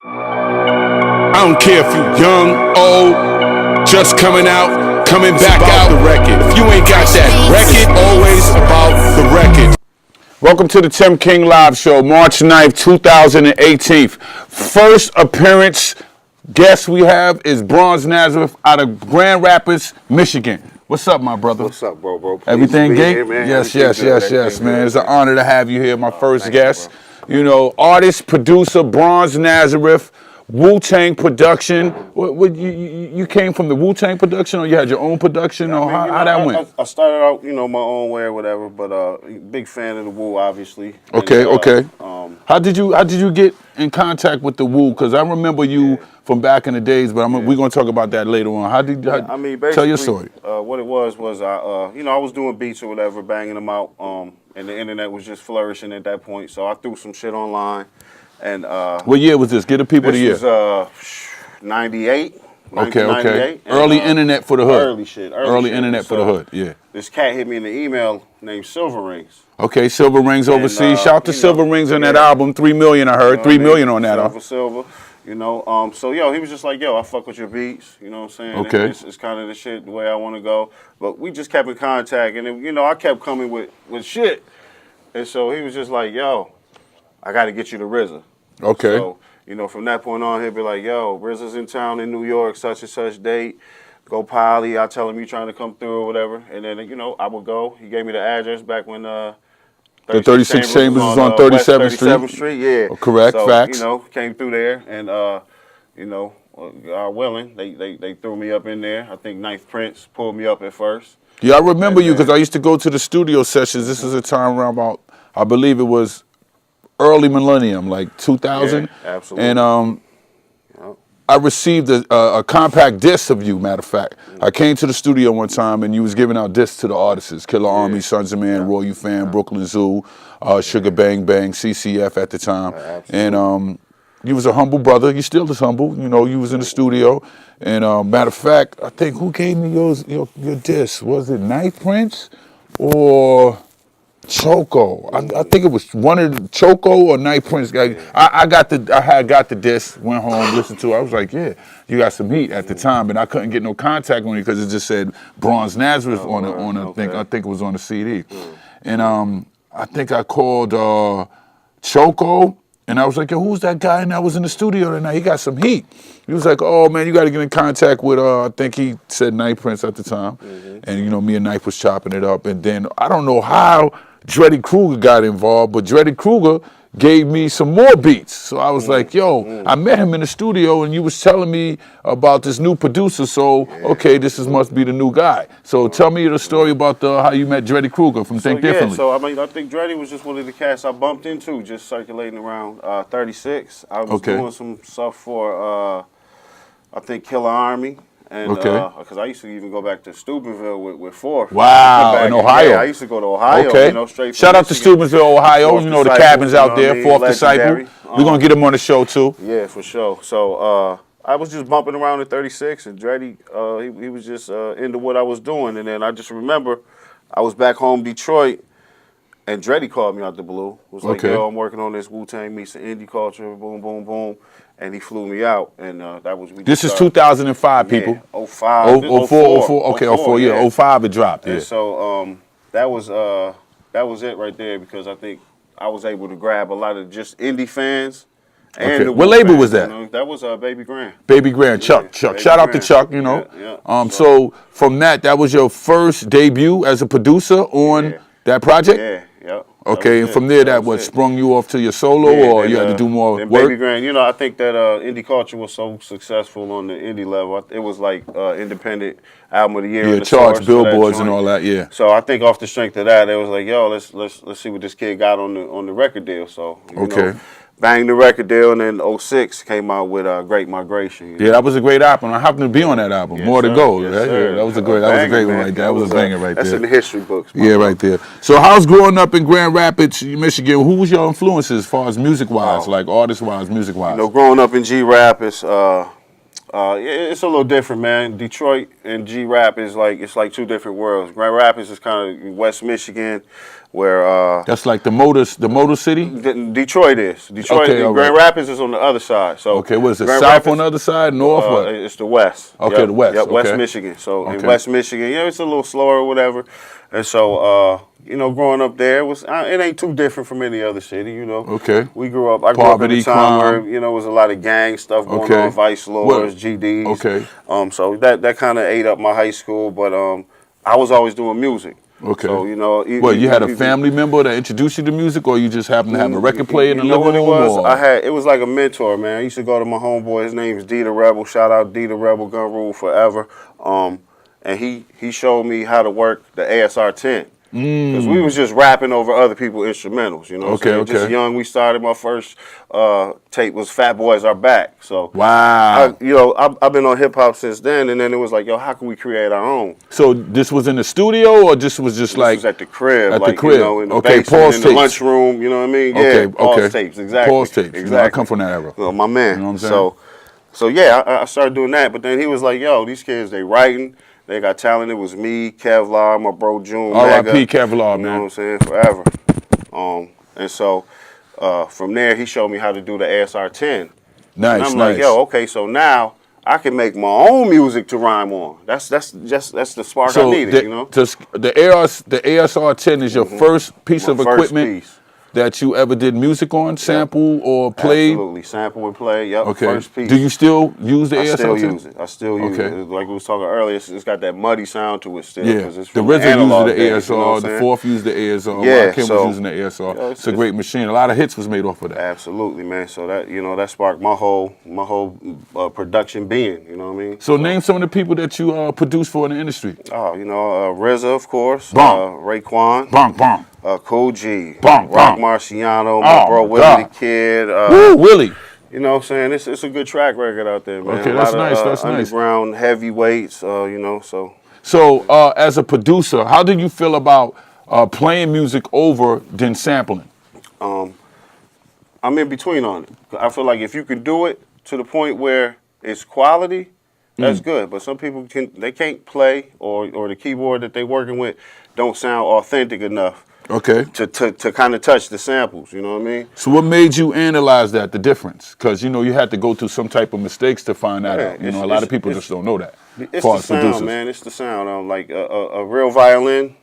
I don't care if you young, old, just coming out, coming back out. The record. If you ain't got that record, always about the record. Welcome to the Tim King Live Show, March 9th, 2018. First appearance guest we have is Bronze Nazareth out of Grand Rapids, Michigan. What's up, my brother? What's up, bro? Everything good? Here, man. Yes, Everything man. good. It's an honor to have you here, my first Thank guest. You, you know, artist, producer, Bronze Nazareth, Wu-Tang production. You came from the Wu-Tang production, or you had your own production, or how that went? I started out, my own way or whatever, but big fan of the Wu, obviously. Okay. How did you get in contact with the Wu? Because I remember you from back in the days, but we're gonna talk about that later on. Tell your story. What it was I was doing beats or whatever, banging them out, and the internet was just flourishing at that point. So I threw some shit online, and what year was this? Get the people the year. This was 98. Okay. Early internet for the hood. Early internet for the hood. Yeah. This cat hit me in the email named Silver Rings. Okay, Silver Rings overseas. Shout out to Silver Rings on that album. 3 million, I heard. 3 million on that. Silver. He was just like, I fuck with your beats, you know what I'm saying? Okay. It's kind of the shit, the way I want to go. But we just kept in contact, and then, I kept coming with shit. And so he was just like, I got to get you to RZA. Okay. So, from that point on, he'd be like, RZA's in town in New York, such and such date. Go Polly. I tell him you trying to come through or whatever. And then, I would go. He gave me the address back when the 36 Chambers was on 37th Street. Yeah. Oh, correct, so, facts. Came through there, and, God willing, they threw me up in there. I think Ninth Prince pulled me up at first. Yeah, I remember you because I used to go to the studio sessions. This is a time around about, I believe it was early millennium, like 2000. Yeah, absolutely. And I received a compact disc of you, matter of fact. I came to the studio one time and you was giving out discs to the artists. Killer Army, Sons of Man, Royal Fan, Brooklyn Zoo, Sugar Bang Bang, CCF at the time. And you was a humble brother. You still is humble. You was in the studio. And matter of fact, I think who gave me your disc? Was it Ninth Prince or Choco? I think it was one of the Choco or Night Prince. I had got the disc, went home, listened to it. I was like, you got some heat at the time, but I couldn't get no contact on it because it just said Bronze Nazareth on I think it was on the CD. And I think I called Choco, and I was like, who's that guy? And I was in the studio tonight. He got some heat. He was like, oh man, you got to get in contact with I think he said Night Prince at the time. And me and Night was chopping it up, and then I don't know how Dreddy Kruger got involved, but Dreddy Kruger gave me some more beats. So I was like, I met him in the studio and you was telling me about this new producer, so okay, must be the new guy. So tell me the story about how you met Dreddy Kruger from Think Differently. So I think Dreddy was just one of the cats I bumped into, just circulating around 36. I was doing some stuff for, I think, Killer Army. And because I used to even go back to Steubenville with Fourth. Wow, in Ohio. Yeah, I used to go to Ohio. Straight. Shout out to Steubenville, Ohio. The cabins out there, Fourth Disciple. We're gonna get him on the show too. Yeah, for sure. So I was just bumping around at 36, and Dreddy, he was just into what I was doing. And then I just remember I was back home, Detroit, and Dreddy called me out the blue. Was like, I'm working on this Wu-Tang meets the indie culture, boom, boom, boom. And he flew me out, and that was. This is 2005, people. 05. 04. Okay, 04. Yeah, 05 it dropped. Yeah. And so that was it right there, because I think I was able to grab a lot of just indie fans. And what label was that? That was Baby Grand. Baby Grand, Chuck. Shout out to Chuck. So from that was your first debut as a producer on that project. Yeah. Okay, and from there, that sprung you off to your solo, or you had to do more work? Baby Grand, I think that indie culture was so successful on the indie level. It was like independent album of the year. Yeah, charged billboards and all that. Yeah. So I think off the strength of that, it was like, let's see what this kid got on the record deal. So banged the record deal, and then 06 came out with Great Migration. Yeah, that was a great album. I happened to be on that album. Yes, More to sir. go. Yes, that was a great one right there. That was a banger right there. That's in the history books. Yeah, right there. So how's growing up in Grand Rapids, Michigan? Who was your influences as far as music-wise, like artist-wise, music-wise? Growing up in G-Rap, it's It's a little different, man. Detroit and G-Rap is like two different worlds. Grand Rapids is kind of West Michigan, where that's like the motor city. Detroit is. Detroit. Okay, all Grand right. Rapids is on the other side. So okay, what is it? Grand South Rapids, on the other side, north? What? It's the west. Okay, yep, the west. Yep, okay. West Michigan. So in Okay. West Michigan, it's a little slower or whatever. And so growing up there it ain't too different from any other city. Okay. We grew up. I grew Poverty, up in a time crime. where it was a lot of gang stuff going Okay. on, vice lords, GDs. Okay. So that kind of ate up my high school, but I was always doing music. Okay. So you had a family member that introduced you to music, or you just happened to have a record player in the living room? You know what it was? Or? It was like a mentor, man. I used to go to my homeboy. His name's D the Rebel. Shout out D the Rebel, Gun Rule Forever. And he showed me how to work the ASR 10. Because we was just rapping over other people's instrumentals, Okay. Just young, we started. My first tape was Fat Boys Are Back. So Wow. I've been on hip hop since then, and then it was like, yo, how can we create our own? So this was in the studio, or this was just This was at the crib, at like the crib. in the Okay, basement, pause in the tapes. lunchroom. You know what I mean? Okay, Yeah, pause okay. tapes, exactly. Pause tapes. Exactly. I come from that era. Well, my man. You know what I'm saying? So yeah, I started doing that. But then he was like, yo, these kids, they writing. They got talent. It was me, Kevlar, my bro June. R.I.P. Kevlar, You know man. what I'm saying? Forever. And so from there, he showed me how to do the ASR 10. Nice, and I'm nice. like, yo, okay, so now I can make my own music to rhyme on. That's the spark I needed, The ASR 10 is your first piece My of first equipment piece. that you ever did music on, sample or played? Absolutely, sample and play. Yep. Okay. First piece. Do you still use the ASR 10? I still use Okay. it. Like we was talking earlier, it's got that muddy sound to it still. Yeah, 'Cause it's the from RZA analog used the days, you know what ASR, I'm the saying? Fourth used the ASR, Yeah, Rakim so- was using the ASR. It's a great machine. A lot of hits was made off of that. Absolutely, man. So that sparked my whole production being. You know what I mean? So name some of the people that you produced for in the industry. Oh, RZA, of course. Bonk. Raekwon. Bonk, bonk. Cool G. Bonk, Rock bonk. Marciano. My Oh, bro my Willie God. the Kid. Woo, Willie. You know what I'm saying? It's a good track record out there, man. Okay, a that's lot nice, of, that's nice. underground heavyweights, so. So as a producer, how did you feel about playing music over than sampling? I'm in between on it. I feel like if you can do it to the point where it's quality, that's good. But some people can't play, or the keyboard that they're working with don't sound authentic enough. Okay. To kind of touch the samples, you know what I mean? So what made you analyze the difference? Because, you had to go through some type of mistakes to find that out. A lot of people just don't know that. It's the sound, man. It's the sound. Like a real violin,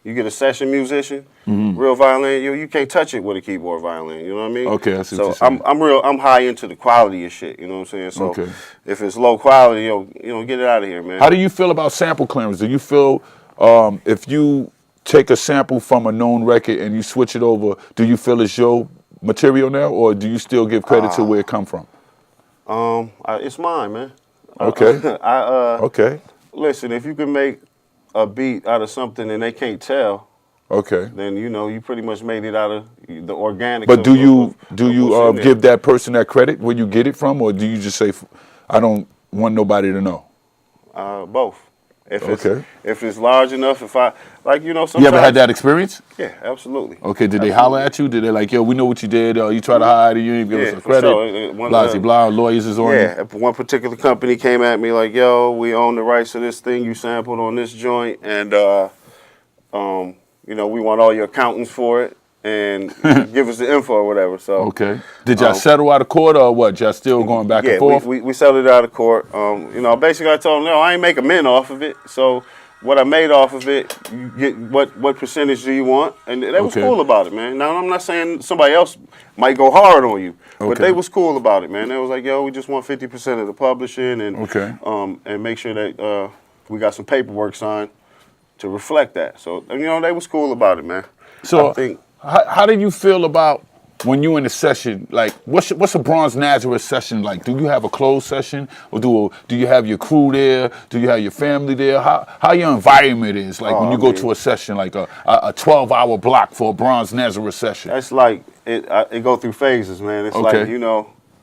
you get a session musician, real violin, you can't touch it with a keyboard violin, you know what I mean? Okay, I see what So you're saying. I'm high into the quality of shit, you know what I'm saying? So Okay. if it's low quality, get it out of here, man. How do you feel about sample clearance? Do you feel if you take a sample from a known record and you switch it over, do you feel it's your material now, or do you still give credit to where it come from? It's mine, man. Okay. Okay. Listen, if you can make a beat out of something and they can't tell, Okay. then you pretty much made it out of the organic. But do you give that person that credit where you get it from, or do you just say, I don't want nobody to know? Both. Okay. If it's large enough, sometimes. You ever had that experience? Yeah, absolutely. Okay, did they holler at you? Did they like, yo, we know what you did, you try to hide it, you didn't give us the for credit, sure. blah, blah, blah, lawyers is on you? Yeah, one particular company came at me like, yo, we own the rights to this thing you sampled on this joint, and, we want all your accountants for it, and give us the info or whatever, so. Okay. Did y'all settle out of court, or what? Y'all still going back and forth? We settled it out of court. Basically I told them, no, I ain't make a mint off of it, so what I made off of it, you get what percentage do you want? And they was cool about it, man. Now, I'm not saying somebody else might go hard on you, but they was cool about it, man. They was like, yo, we just want 50% of the publishing, and make sure that we got some paperwork signed to reflect that. So, they was cool about it, man. So, I think, how do you feel about when you in a session? Like, what's a Bronze Nazareth session like? Do you have a closed session, or do you have your crew there? Do you have your family there? How your environment is like when you go to a session, like a 12-hour block for a Bronze Nazareth session? that's like it go through phases, man. It's like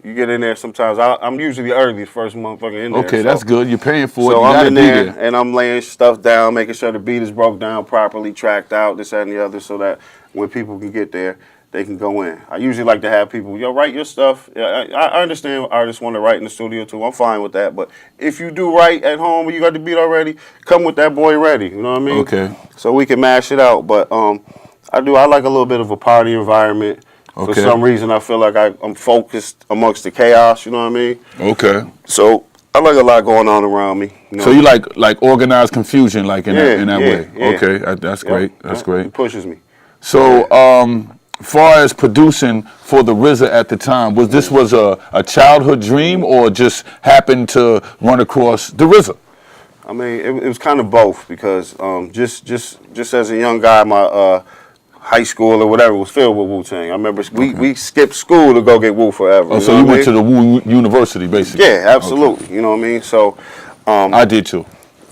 you get in there sometimes. I'm usually early, the first motherfucker in there. Okay, that's good. You're paying for it. So You I'm gotta in be there and I'm laying stuff down, making sure the beat is broke down properly, tracked out, this, that, and the other, so that when people can get there, they can go in. I usually like to have people, yo, write your stuff. Yeah, I understand artists want to write in the studio too. I'm fine with that. But if you do write at home and you got the beat already, come with that boy ready. You know what I mean? Okay. So we can mash it out. But I like a little bit of a party environment. Okay. For some reason, I feel like I'm focused amongst the chaos. You know what I mean? Okay. So I like a lot going on around me. You know? So you like organized confusion, like in that way. Yeah. Okay, that's great. That's great. It pushes me. So, far as producing for the RZA at the time, was this a childhood dream or just happened to run across the RZA? I mean, it was kind of both because just as a young guy, my high school or whatever was filled with Wu-Tang. I remember we skipped school to go get Wu Forever. Oh, so you went to the Wu University, basically? Yeah, absolutely. Okay. You know what I mean? So I did too.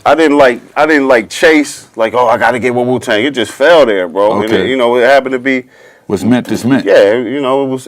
I didn't like chase like, oh, I got to get with Wu-Tang. It just fell there, bro. Okay. And it happened to be. What's meant is meant. Yeah, it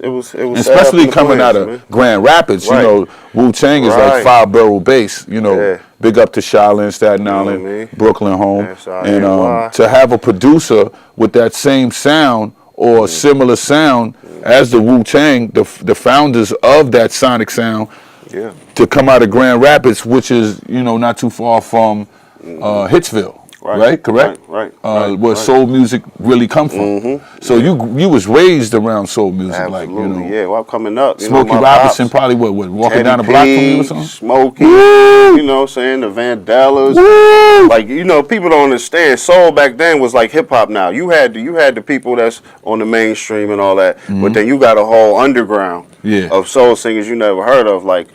was. Especially coming out of Grand Rapids, right. Wu-Tang is like 5-barrel bass. Big up to Shaolin, Staten Island, Brooklyn home, and to have a producer with that same sound or similar sound as the Wu-Tang, the founders of that sonic sound, to come out of Grand Rapids, which is not too far from Hitsville. Right, correct. Right. Where soul music really come from. Mm-hmm. So you was raised around soul music, absolutely. Yeah. Well, coming up, Smokey Robinson probably walking Teddy down the block from you or something. Smokey, Woo! you know what I'm saying, the Vandellas. Woo! Like people don't understand. Soul back then was like hip hop. Now you had the people that's on the mainstream and all that, but then you got a whole underground of soul singers you never heard of, like.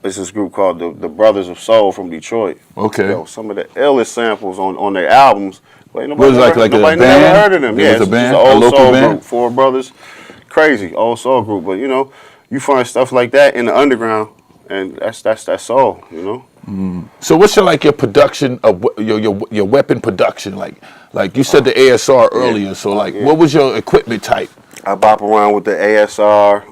There's this group called the Brothers of Soul from Detroit. Okay. Some of the illest samples on their albums. Nobody band? never heard of them. It's a band, it's an old local soul band? group, 4 brothers. Crazy, old soul group. But you find stuff like that in the underground, and that's that soul, So what's your production of your weapon production like you said the ASR earlier? So what was your equipment type? I bop around with the ASR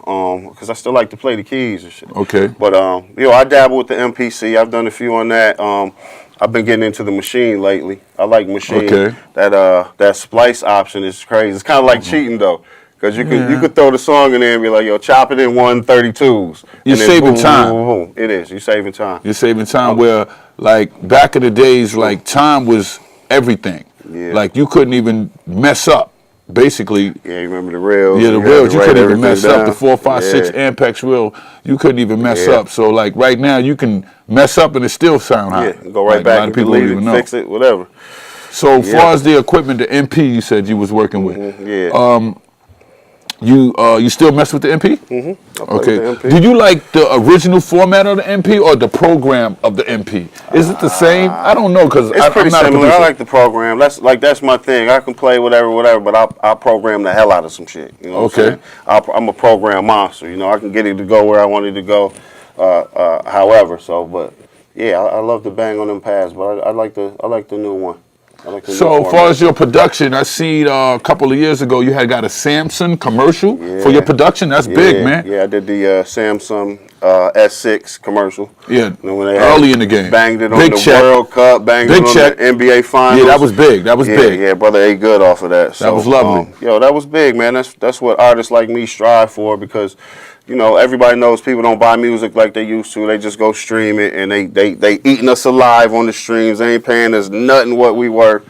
because I still like to play the keys and shit. Okay. But I dabble with the MPC. I've done a few on that. I've been getting into the machine lately. I like machine. Okay. That splice option is crazy. It's kind of like cheating though, because you could throw the song in there and be like, yo, chop it in 132s. You're saving time. Boom, boom, boom. It is. You're saving time. You're saving time. Where back in the days, time was everything. Yeah. Like you couldn't even mess up. Basically, yeah, you remember the reels? Yeah, the reels. You couldn't even mess down. up. The 4, 5, 6 Ampex reel, you couldn't even mess up. So right now, you can mess up and it still sound hot. Yeah, go right back. A lot of people don't even know. Fix it, whatever. So far as the equipment, the MP you said you was working with. You still mess with the MP? Okay. The MP. Did you like the original format of the MP or the program of the MP? Is it the same? I don't know because it's pretty not similar. I like the program. That's my thing. I can play whatever, but I'll program the hell out of some shit. You know what I'm saying? I'm a program monster. I can get it to go where I want it to go. However, but yeah, I love to bang on them pads, but I like the new one. So, as far as your production, I see a couple of years ago you had got a Samsung commercial for your production. That's big, man. Yeah, I did the Samsung S6 commercial. Yeah, when they early in the game. Banged it big on the check. World Cup, banged it on the NBA Finals. Yeah, that was big. That was big. Yeah, brother ate good off of that. So, that was lovely. That was big, man. That's what artists like me strive for because everybody knows people don't buy music like they used to. They just go stream it, and they eating us alive on the streams. They ain't paying us nothing what we were.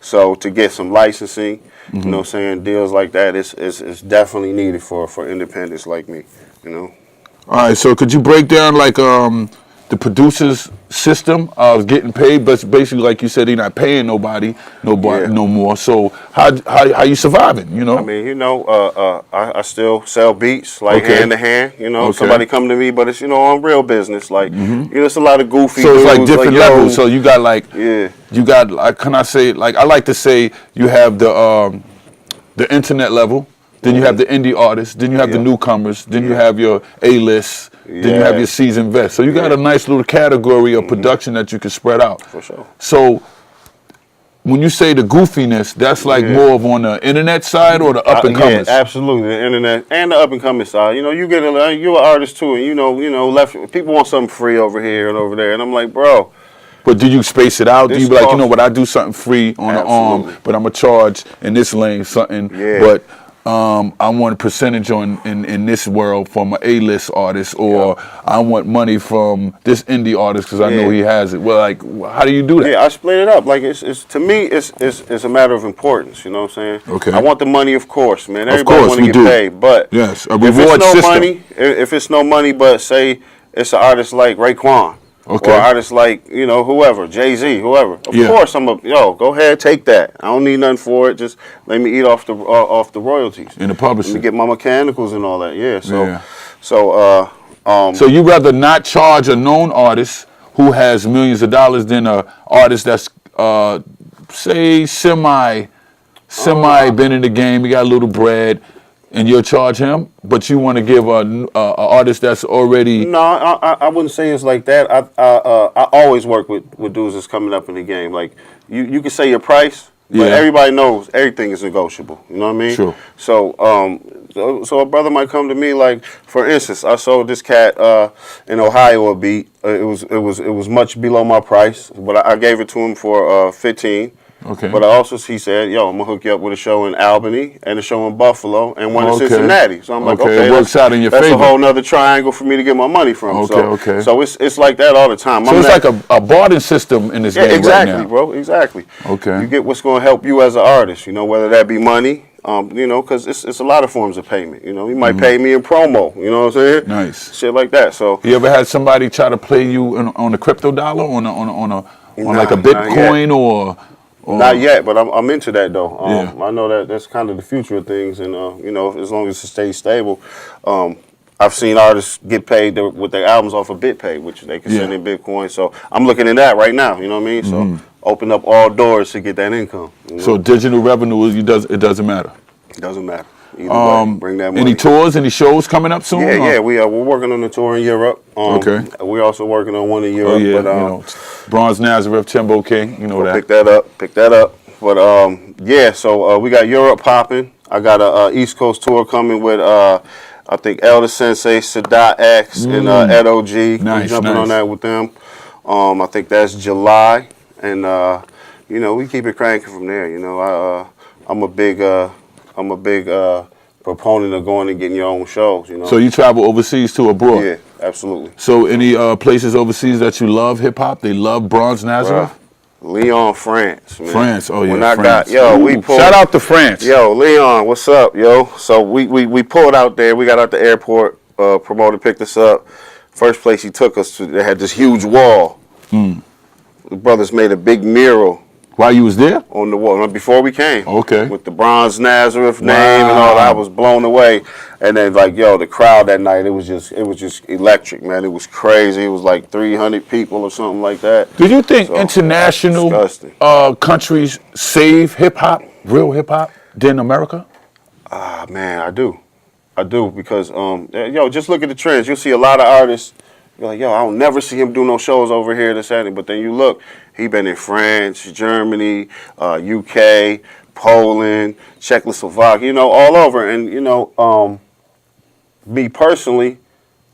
So to get some licensing, deals like that is definitely needed for independents like me, All right. So could you break down the producer's system of getting paid, but basically, like you said, he's not paying nobody no more. So how you surviving? I mean, I still sell beats hand to hand. Somebody come to me, but it's on real business. It's a lot of goofy. So it's dudes, different levels. So you got you got can I say I like to say you have the internet level. Then you have the indie artists, then you have the newcomers, then you have your A-lists, then you have your seasoned vets. So you got a nice little category of production that you can spread out. For sure. So when you say the goofiness, that's more of on the internet side or the up and comers? Yeah, absolutely, the internet and the up and coming side. You're an artist too, and people want something free over here and over there, and I'm like, bro. But do you space it out? Do you be like, I do something free on the arm, but I'm going to charge in this lane something, but I want a percentage in this world from an A-list artist, or I want money from this indie artist because I know he has it. Well, like, how do you do that? Yeah, I split it up. Like, it's to me, it's a matter of importance. You know what I'm saying? Okay. I want the money, of course, man. Everybody want to get paid, but yes, a if reward it's no system. money, if it's no money, but say it's an artist like Raekwon. Okay. Or artists like, whoever, Jay-Z, whoever. Of course, go ahead, take that. I don't need nothing for it. Just let me eat off the royalties. In the publishing. Let me get my mechanicals and all that. Yeah. So you rather not charge a known artist who has millions of dollars than a artist that's say semi been in the game, he got a little bread, and you'll charge him, but you want to give a artist that's already... No, I wouldn't say it's like that. I always work with dudes that's coming up in the game. Like, you can say your price, but everybody knows everything is negotiable. You know what I mean? True. So a brother might come to me, like, for instance, I sold this cat in Ohio a beat. It was much below my price, but I gave it to him for 15. Okay. But he said, yo, I'm going to hook you up with a show in Albany and a show in Buffalo and one in Cincinnati. So I'm like, okay, it works out in your that's favor. a whole nother triangle for me to get my money from. So it's like that all the time. So it's like a bartering system in this game exactly, right now. Bro, exactly. Okay. You get what's going to help you as an artist, whether that be money, because it's a lot of forms of payment. You might pay me in promo, you know what I'm saying? Nice. Shit like that. So you ever had somebody try to play you on a crypto dollar, on like a Bitcoin or... Not yet, but I'm into that though. Yeah. I know that's kind of the future of things, and as long as it stays stable. I've seen artists get paid with their albums off of BitPay, which they can send in Bitcoin. So I'm looking at that right now. You know what I mean? So open up all doors to get that income. So digital revenue, it doesn't matter. It doesn't matter. Either way, bring that money. Any tours, any shows coming up soon? Yeah, we're working on a tour in Europe. Okay. We're also working on one in Europe. Oh, yeah, but, Bronze Nazareth, Timbo King, that. Pick that up. But so we got Europe popping. I got a East Coast tour coming with I think Elder Sensei, Sadat X, and Ed OG. Nice, jumping on that with them. I think that's July, and we keep it cranking from there. I'm a big proponent of going and getting your own shows. So you travel overseas too, abroad? Yeah, absolutely. So any places overseas that you love hip hop? They love Bronze Nazareth. Lyon, France. Man. France, oh yeah. When I France. we pulled. Shout out to France. Yo, Leon, what's up, yo? So we pulled out there. We got out the airport. Promoter picked us up. First place he took us to, they had this huge wall. The brothers made a big mural. While you was there? On the wall, before we came. Okay. With the Bronze Nazareth name and all that, I was blown away. And then Mm. the crowd that night, it was just electric, man. It was crazy. It was like 300 people or something like that. Do you think international countries save hip hop, real hip hop, than America? Man, I do because just look at the trends. You'll see a lot of artists. You're like, I'll never see him do no shows over here, this and that. But then you look, he been in France, Germany, UK, Poland, Czechoslovakia, all over. And, me personally,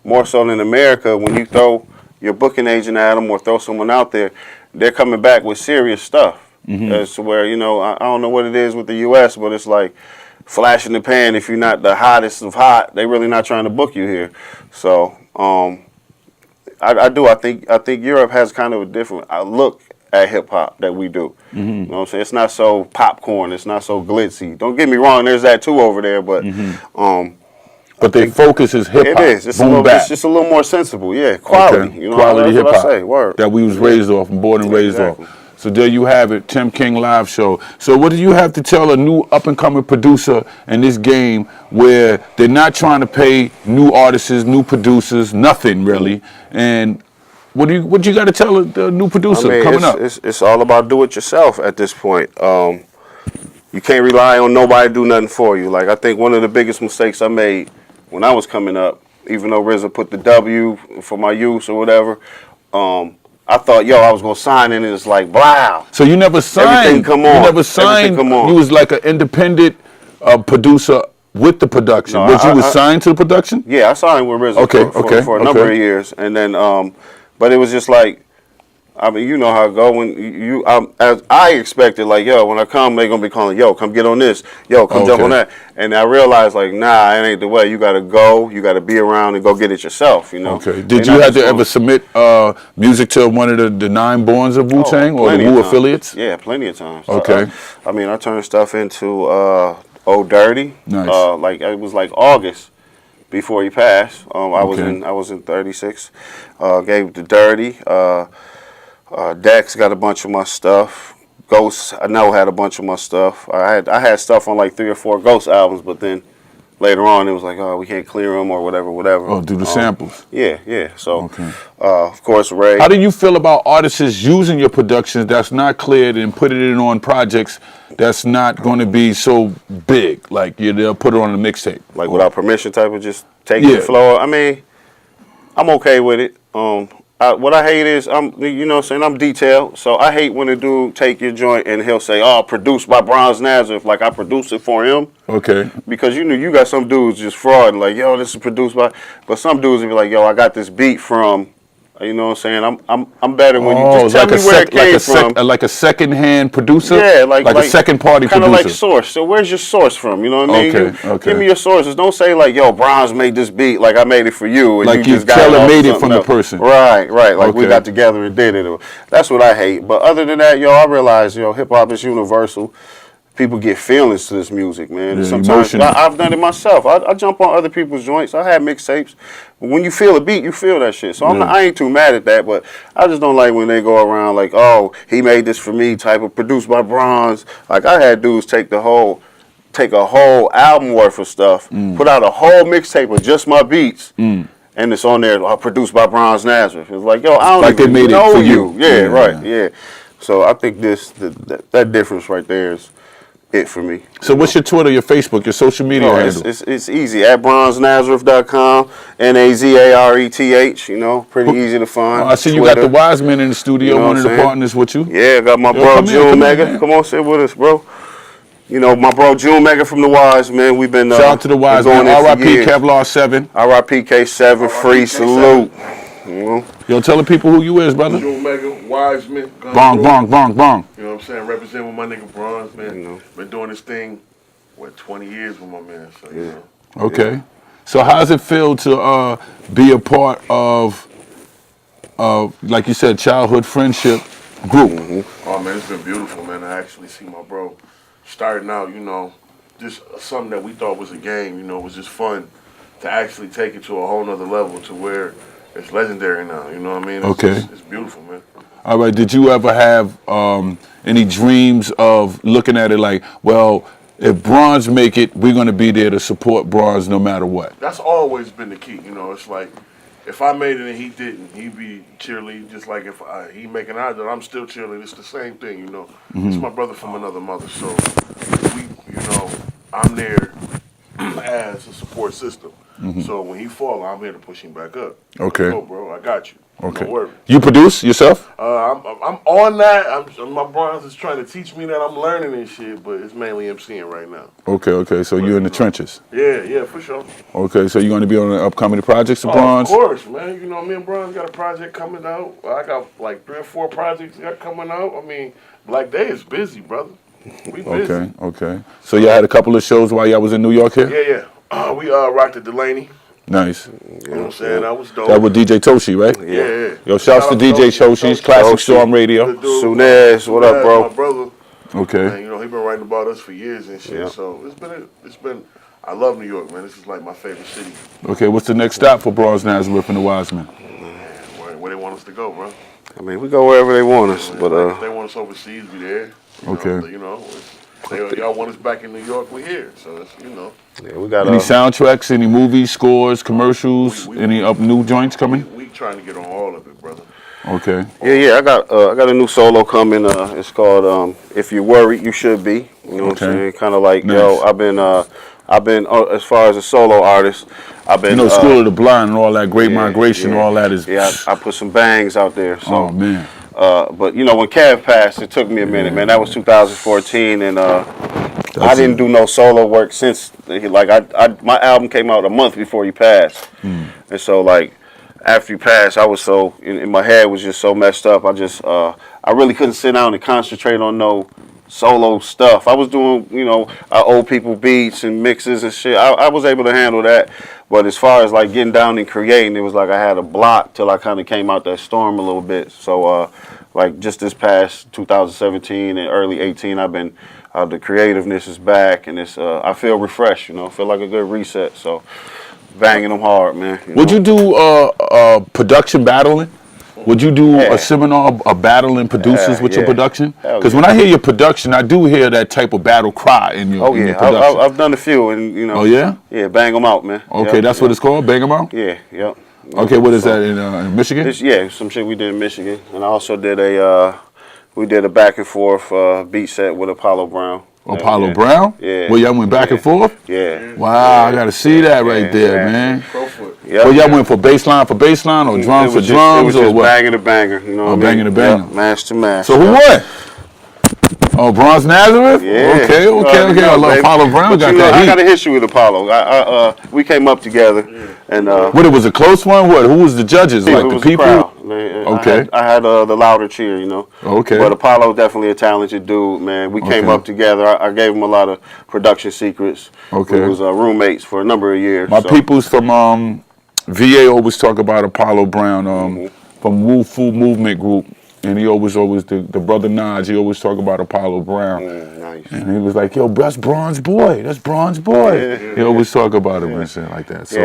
more so than America, when you throw your booking agent at them or throw someone out there, they're coming back with serious stuff. As to where, I don't know what it is with the U.S., but it's like flash in the pan. If you're not the hottest of hot, they really not trying to book you here. So, I do. I think Europe has kind of a different look at hip hop that we do. You know what I'm saying? It's not so popcorn. It's not so glitzy. Don't get me wrong. There's that too over there, but but their focus is hip hop. It is. It's just a little more sensible. Yeah, quality. Okay. Quality hip hop. That we was raised off and born and raised off. So there you have it, Tim King Live Show. So what do you have to tell a new up-and-coming producer in this game where they're not trying to pay new artists, new producers, nothing really? And what you got to tell the new producer coming up? It's all about do it yourself at this point. You can't rely on nobody to do nothing for you. Like, I think one of the biggest mistakes I made when I was coming up, even though RZA put the W for my use or whatever, I thought, I was gonna sign in, and it's like, wow. So you never signed. Everything come on. You never signed. You was like an independent producer with the production. No, you was signed to the production? Yeah, I signed with RZA for a number of years, and then, but it was just like, I mean, you know how it go when as I expected, like, yo, when I come, they gonna be calling, yo, come get on this, yo, come jump on that, and I realized, like, nah, it ain't the way. You gotta go, you gotta be around and go get it yourself, you know. Okay. Did you have to ever submit music to one of the 9 Borns of Wu-Tang or the Wu affiliates? Yeah, plenty of times. Okay. I mean, I turned stuff into Old Dirty. Nice. Like it was like August before he passed. I was in 36. Gave the Dirty. Dex got a bunch of my stuff. Ghost, I know, had a bunch of my stuff. I had stuff on like 3 or 4 Ghost albums, but then later on it was like, oh, we can't clear them or whatever. Oh, do the samples. Yeah. So, of course, Ray. How do you feel about artists using your productions that's not cleared and putting it on projects that's not going to be so big? Like they'll put it on a mixtape. Like without permission type of just taking the flow. I mean, I'm okay with it. What I hate is I'm detailed. So I hate when a dude take your joint and he'll say, "Oh, produced by Bronze Nazareth," like I produced it for him. Okay. Because you got some dudes just fraud and like, "Yo, this is produced by," but some dudes will be like, "Yo, I got this beat from." You know what I'm saying? I'm better when you just tell me where it came from. Like a second-hand producer? Yeah, like a second-party producer. Kind of like source. So where's your source from? You know what I mean? Okay. Give me your sources. Don't say like, yo, Bronze made this beat like I made it for you. And like you just tailor-made it from the person. Right. Like we got together and did it. That's what I hate. But other than that, I realize, hip-hop is universal. People get feelings to this music, man. Yeah, sometimes I've done it myself. I jump on other people's joints. I had mixtapes. When you feel a beat, you feel that shit. So I ain't too mad at that, but I just don't like when they go around like, oh, he made this for me, type of produced by Bronze. Like I had dudes take a whole album worth of stuff, put out a whole mixtape of just my beats. And it's on there, produced by Bronze Nazareth. It's like, yo, I don't even know you. Yeah, right. Yeah. So I think that difference right there is it for me. So what's your Twitter, your Facebook, your social media handle? It's easy. At bronzenazareth.com, NAZARETH, pretty easy to find. I see you got the Wise Men in the studio, one of the partners with you. Yeah, I got my bro June Mega. Come on, sit with us, bro. My bro June Mega from the Wise Men. We've been shout out to the Wise Men. R.I.P. Kevlar 7. R.I.P. K7, free salute. Yo, tell the people who you is, brother. June Mega, Wise Men. Bong. You know what I'm saying? Represent with my nigga Bronze, man. Been doing this thing, 20 years with my man. So, Okay. So how does it feel to be a part of, like you said, childhood friendship group? Oh, man, it's been beautiful, man. I actually see my bro starting out, just something that we thought was a game, it was just fun to actually take it to a whole nother level to where it's legendary now, you know what I mean? It's beautiful, man. All right, did you ever have any dreams of looking at it like, well, if Bronze make it, we're going to be there to support Bronze no matter what? That's always been the key, it's like, if I made it and he didn't, he'd be cheerleading, just like if he making out that I'm still cheerleading. It's the same thing, It's my brother from another mother, so I'm there as a support system. So when he fall, I'm here to push him back up. Okay. Go, bro, I got you. Okay. Don't worry. You produce yourself? I'm on that. My Bronze is trying to teach me that I'm learning and shit, but it's mainly MCing right now. Okay. So you're in the trenches. Yeah, for sure. Okay, so you're going to be on the upcoming projects of Bronze? Of course, man. Me and Bronze got a project coming out. I got like 3 or 4 projects coming out. I mean, Black Day is busy, brother. We busy. Okay. So y'all had a couple of shows while y'all was in New York here? Yeah. We rocked at Delaney. Nice. You know what I'm saying? That was dope. That was DJ Toshi, right? Yeah. Yo, shouts to DJ Toshi's Classic Storm Radio. Sunnydaze, what up, bro? My brother. Okay. Man, he been writing about us for years and shit. Yeah. So it's been. I love New York, man. This is like my favorite city. Okay, what's the next stop for Bronze Nazareth and the Wise Men? Where they want us to go, bro. I mean, we go wherever they want us, but if they want us overseas, we there. Okay. Y'all want us back in New York, we here. So it's Yeah, we got any soundtracks, any movies, scores, commercials, any new joints coming? We trying to get on all of it, brother. Okay. Yeah. I got a new solo coming. It's called "If You're Worried, You Should Be." You know what I'm saying? Kind of like nice. I've been as far as a solo artist, I've been School of the Blind and all that, Great Migration, all that is. Yeah, I put some bangs out there. So. Oh man. But when Kev passed, it took me a minute, man. That was 2014, and I didn't do no solo work since. My album came out a month before he passed, and so after you passed, I was so in my head was just so messed up. I really couldn't sit down and concentrate on no solo stuff. I was doing, old people beats and mixes and shit. I was able to handle that. But as far as like getting down and creating, it was like I had a block till I kind of came out that storm a little bit. So like just this past 2017 and early 18, I've been the creativeness is back, and it's I feel refreshed. I feel like a good reset. So banging them hard, man. Would you do production battling? Would you do a seminar of battling producers with your production? Because when I hear your production, I do hear that type of battle cry in your, in your production. I've done a few, and Oh yeah? Yeah, bang them out, man. Okay, that's what it's called, bang them out? Yeah, yep. Okay, what is that, in Michigan? Some shit we did in Michigan, and I also did we did a back and forth beat set with Apollo Brown. Apollo Brown? Yeah. Well, y'all went back and forth? Yeah. Wow, I got to see that right there, man. Yep. Well, y'all went for bass line or drums for drums, it was or just what? Banging the banger, you know what I mean? Banging the banger. Yep, mash to mash. So who won? Oh, Bronze Nazareth? Yeah. Okay. I love Apollo Brown. But I got a history with Apollo. We came up together, and what, it was a close one? What? Who was the judges? Like the people? Okay. I had the louder cheer, Okay. But Apollo definitely a talented dude, man. We came up together. I gave him a lot of production secrets. Okay. We was roommates for a number of years. My peoples from VA always talk about Apollo Brown from Wu Fu Movement Group. And he always the brother Naj, he always talk about Apollo Brown. Nice. And he was like, yo, that's Bronze Boy. That's Bronze Boy. Yeah. He always talk about him and shit like that. So,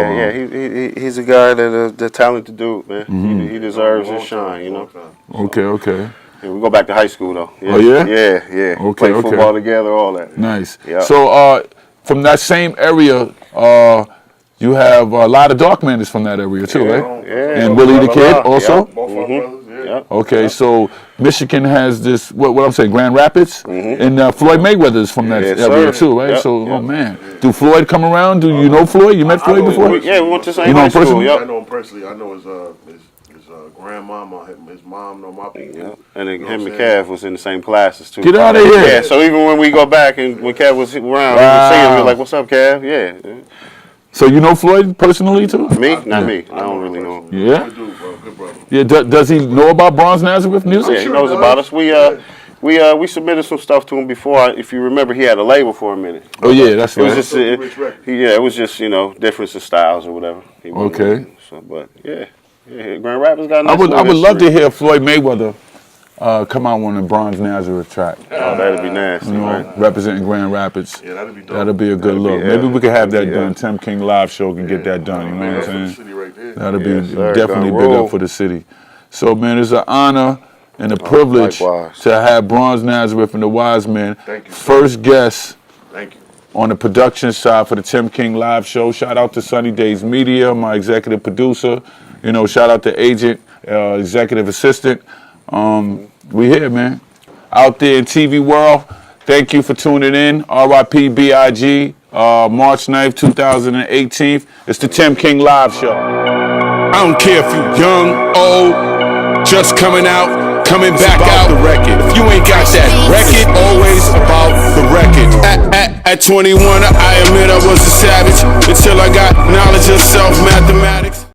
he's a guy the talented dude, man. He deserves his shine, Okay. Yeah, we go back to high school though. Yeah. Oh yeah? Yeah. Okay, Play football together, all that. Nice. Yeah. So from that same area, you have a lot of dark men is from that area too, right? Yeah. And Willie the Kid also? Both our brothers, Yep. Okay, so Michigan has this, what I'm saying, Grand Rapids, and Floyd Mayweather is from that area too, right? Yep. So, oh man, do Floyd come around? Do you know Floyd? You met Floyd before? Yeah, we went to the same You know high him school. personally? Yep. I know him personally. I know his grandmama, his mom know my people. Yep. And then him and Kev was in the same classes too. Get out of here. Yeah, so even when we go back and when Kev was around, we would see him, we're like, what's up, Kev? Yeah. So you know Floyd personally too? Me? Not me. I don't really know him. Yeah? Good dude, bro. Good brother. Yeah, does he know about Bronze Nazareth music? Yeah, he knows about us. We submitted some stuff to him before. If you remember, he had a label for a minute. Oh yeah, that's It was right. just, it was just difference of styles or whatever. Okay. So, but yeah, Grand Rapids got. I would love to hear Floyd Mayweather come out on a Bronze Nazareth track. Oh, that'd be nasty, right? Representing Grand Rapids. Yeah, that'd be dope. That'd be a good look. yeah. Maybe we could have that done. Tim King live show can get that done. You know what I'm saying? City right there. That'd be Yes, sir. definitely Gonna big roll. up for the city. So man, it's an honor and a privilege likewise. to have Bronze Nazareth and the Wise Men. Thank you. First guest Thank you. on the production side for the Tim King live show. Shout out to Sunnydaze Media, my executive producer. Shout out to agent, executive assistant. We here, man. Out there in TV world. Thank you for tuning in. R.I.P. B.I.G. March 9th, 2018. It's the Tim King live show. I don't care if you young, old, just coming out, coming back out the record. If you ain't got that record, always about the record. At 21, I admit I was a